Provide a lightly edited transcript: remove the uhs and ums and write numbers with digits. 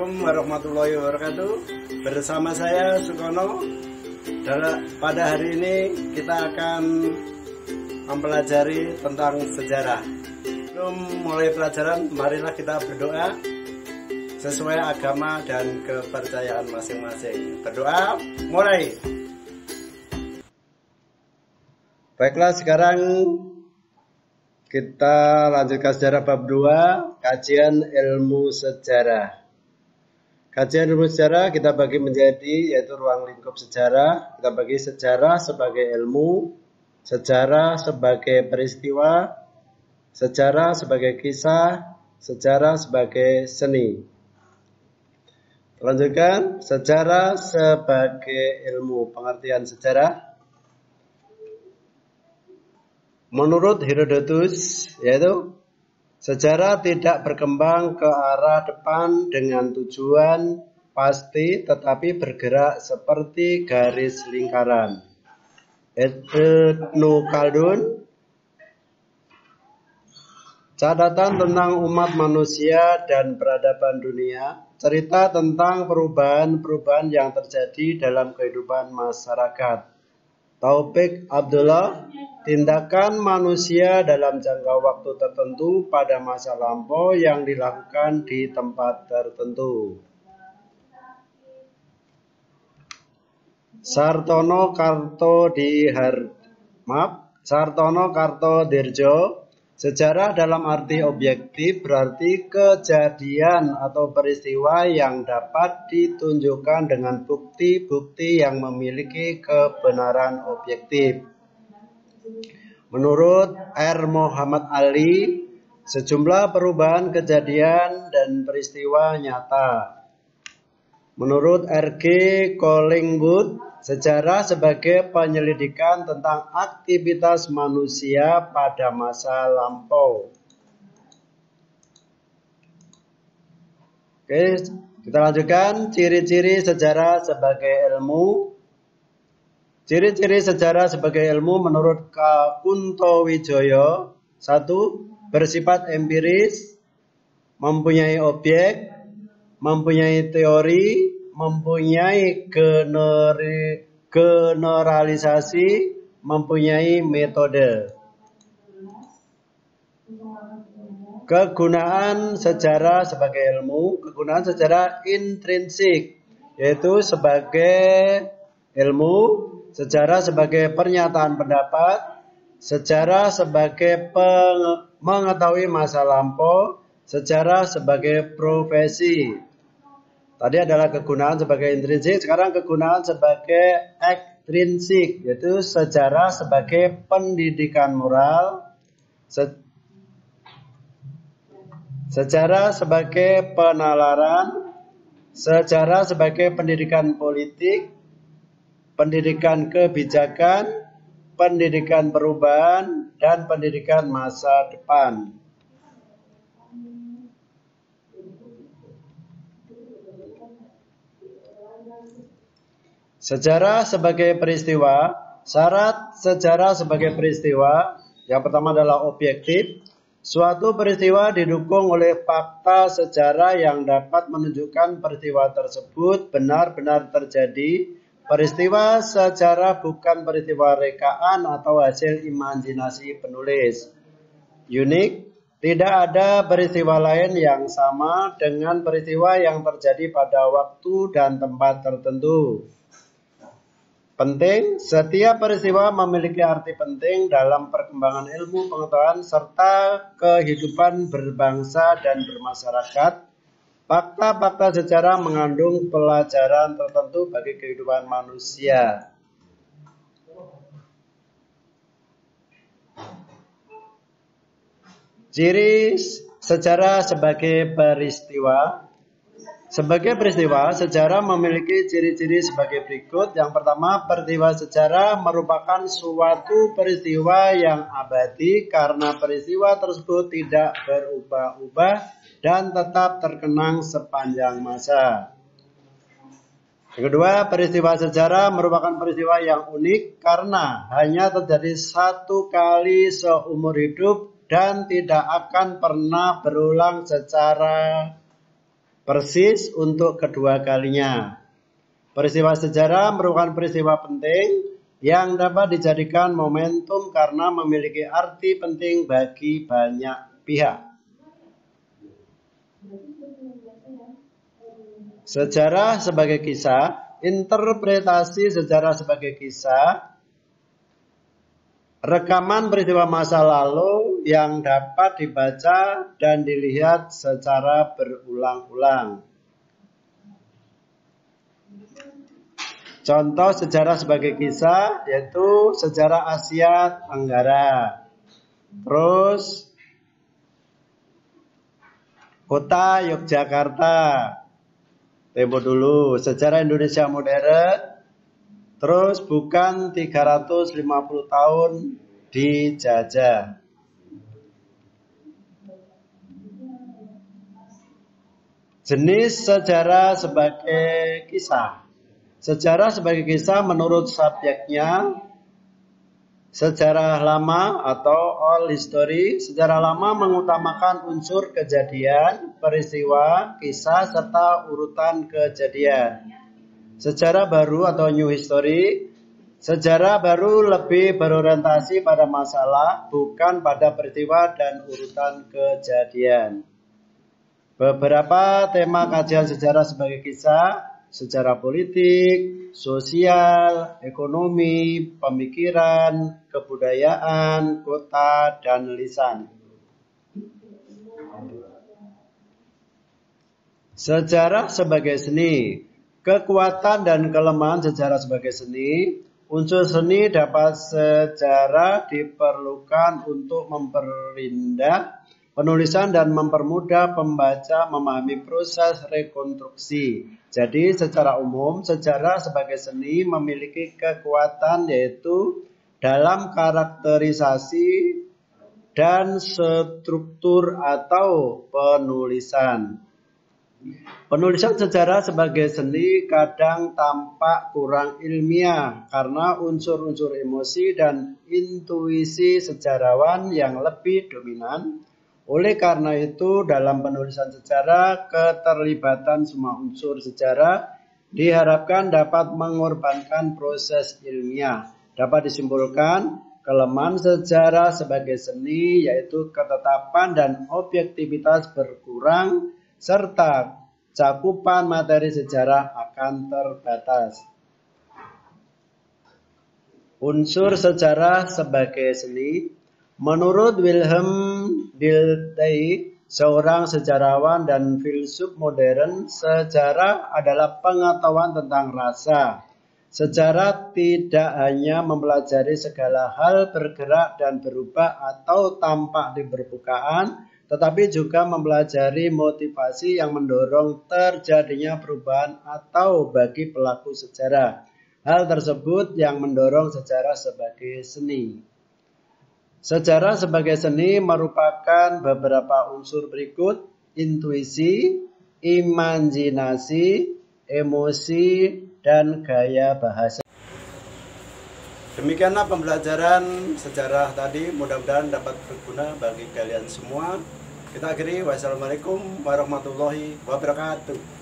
Assalamualaikum warahmatullahi wabarakatuh. Bersama saya Sukono. Pada hari ini kita akan mempelajari tentang sejarah. Sebelum mulai pelajaran, marilah kita berdoa sesuai agama dan kepercayaan masing-masing. Berdoa, mulai. Baiklah, sekarang kita lanjutkan sejarah bab 2, kajian ilmu sejarah. Kajian ilmu sejarah kita bagi menjadi, yaitu ruang lingkup sejarah. Kita bagi sejarah sebagai ilmu, sejarah sebagai peristiwa, sejarah sebagai kisah, sejarah sebagai seni. Lanjutkan, sejarah sebagai ilmu. Pengertian sejarah menurut Herodotus, yaitu sejarah tidak berkembang ke arah depan dengan tujuan pasti, tetapi bergerak seperti garis lingkaran. Ibnu Khaldun, catatan tentang umat manusia dan peradaban dunia, cerita tentang perubahan-perubahan yang terjadi dalam kehidupan masyarakat. Taufik Abdullah, tindakan manusia dalam jangka waktu tertentu pada masa lampau yang dilakukan di tempat tertentu. Sartono Kartodirjo, sejarah dalam arti objektif berarti kejadian atau peristiwa yang dapat ditunjukkan dengan bukti-bukti yang memiliki kebenaran objektif. Menurut R. Muhammad Ali, sejumlah perubahan kejadian dan peristiwa nyata. Menurut R. G. Collingwood, sejarah sebagai penyelidikan tentang aktivitas manusia pada masa lampau. Oke, kita lanjutkan ciri-ciri sejarah sebagai ilmu. Ciri-ciri sejarah sebagai ilmu menurut Kunto Wijoyo: 1. Bersifat empiris, mempunyai objek, mempunyai teori, mempunyai generalisasi, mempunyai metode. Kegunaan sejarah sebagai ilmu, kegunaan sejarah intrinsik, yaitu sebagai ilmu, sejarah sebagai pernyataan pendapat, sejarah sebagai mengetahui masa lampau, sejarah sebagai profesi. Tadi adalah kegunaan sebagai intrinsik, sekarang kegunaan sebagai ekstrinsik, yaitu sejarah sebagai pendidikan moral, sejarah sebagai penalaran, sejarah sebagai pendidikan politik, pendidikan kebijakan, pendidikan perubahan, dan pendidikan masa depan. Sejarah sebagai peristiwa. Syarat sejarah sebagai peristiwa yang pertama adalah objektif. Suatu peristiwa didukung oleh fakta sejarah yang dapat menunjukkan peristiwa tersebut benar-benar terjadi. Peristiwa sejarah bukan peristiwa rekaan atau hasil imajinasi penulis. Unik, tidak ada peristiwa lain yang sama dengan peristiwa yang terjadi pada waktu dan tempat tertentu. Penting, setiap peristiwa memiliki arti penting dalam perkembangan ilmu pengetahuan serta kehidupan berbangsa dan bermasyarakat. Fakta-fakta sejarah mengandung pelajaran tertentu bagi kehidupan manusia. Ciri sejarah sebagai peristiwa. Sebagai peristiwa, sejarah memiliki ciri-ciri sebagai berikut. Yang pertama, peristiwa sejarah merupakan suatu peristiwa yang abadi karena peristiwa tersebut tidak berubah-ubah dan tetap terkenang sepanjang masa. Yang kedua, peristiwa sejarah merupakan peristiwa yang unik karena hanya terjadi satu kali seumur hidup dan tidak akan pernah berulang secara persis untuk kedua kalinya. Peristiwa sejarah merupakan peristiwa penting yang dapat dijadikan momentum karena memiliki arti penting bagi banyak pihak. Sejarah sebagai kisah, interpretasi sejarah sebagai kisah, rekaman peristiwa masa lalu yang dapat dibaca dan dilihat secara berulang-ulang. Contoh sejarah sebagai kisah yaitu sejarah Asia Tenggara. Terus kota Yogyakarta. Tempo dulu, sejarah Indonesia modern. Terus bukan 350 tahun dijajah. Jenis sejarah sebagai kisah. Sejarah sebagai kisah menurut subjeknya, sejarah lama atau old history. Sejarah lama mengutamakan unsur kejadian, peristiwa, kisah, serta urutan kejadian. Sejarah baru atau new history. Sejarah baru lebih berorientasi pada masalah, bukan pada peristiwa dan urutan kejadian. Beberapa tema kajian sejarah sebagai kisah: sejarah politik, sosial, ekonomi, pemikiran, kebudayaan, kota, dan lisan. Sejarah sebagai seni. Kekuatan dan kelemahan sejarah sebagai seni. Unsur seni dapat sejarah diperlukan untuk memperindah penulisan dan mempermudah pembaca memahami proses rekonstruksi. Jadi secara umum sejarah sebagai seni memiliki kekuatan yaitu dalam karakterisasi dan struktur atau penulisan. Penulisan sejarah sebagai seni kadang tampak kurang ilmiah karena unsur-unsur emosi dan intuisi sejarawan yang lebih dominan. Oleh karena itu, dalam penulisan sejarah, keterlibatan semua unsur sejarah diharapkan dapat mengorbankan proses ilmiah. Dapat disimpulkan, kelemahan sejarah sebagai seni yaitu ketetapan dan objektivitas berkurang, serta cakupan materi sejarah akan terbatas. Unsur sejarah sebagai seni. Menurut Wilhelm Dilthey, seorang sejarawan dan filsuf modern, sejarah adalah pengetahuan tentang rasa. Sejarah tidak hanya mempelajari segala hal bergerak dan berubah atau tampak di permukaan, tetapi juga mempelajari motivasi yang mendorong terjadinya perubahan atau bagi pelaku sejarah. Hal tersebut yang mendorong sejarah sebagai seni. Sejarah sebagai seni merupakan beberapa unsur berikut: intuisi, imajinasi, emosi, dan gaya bahasa. Demikianlah pembelajaran sejarah tadi, mudah-mudahan dapat berguna bagi kalian semua. Kita akhiri, wassalamualaikum warahmatullahi wabarakatuh.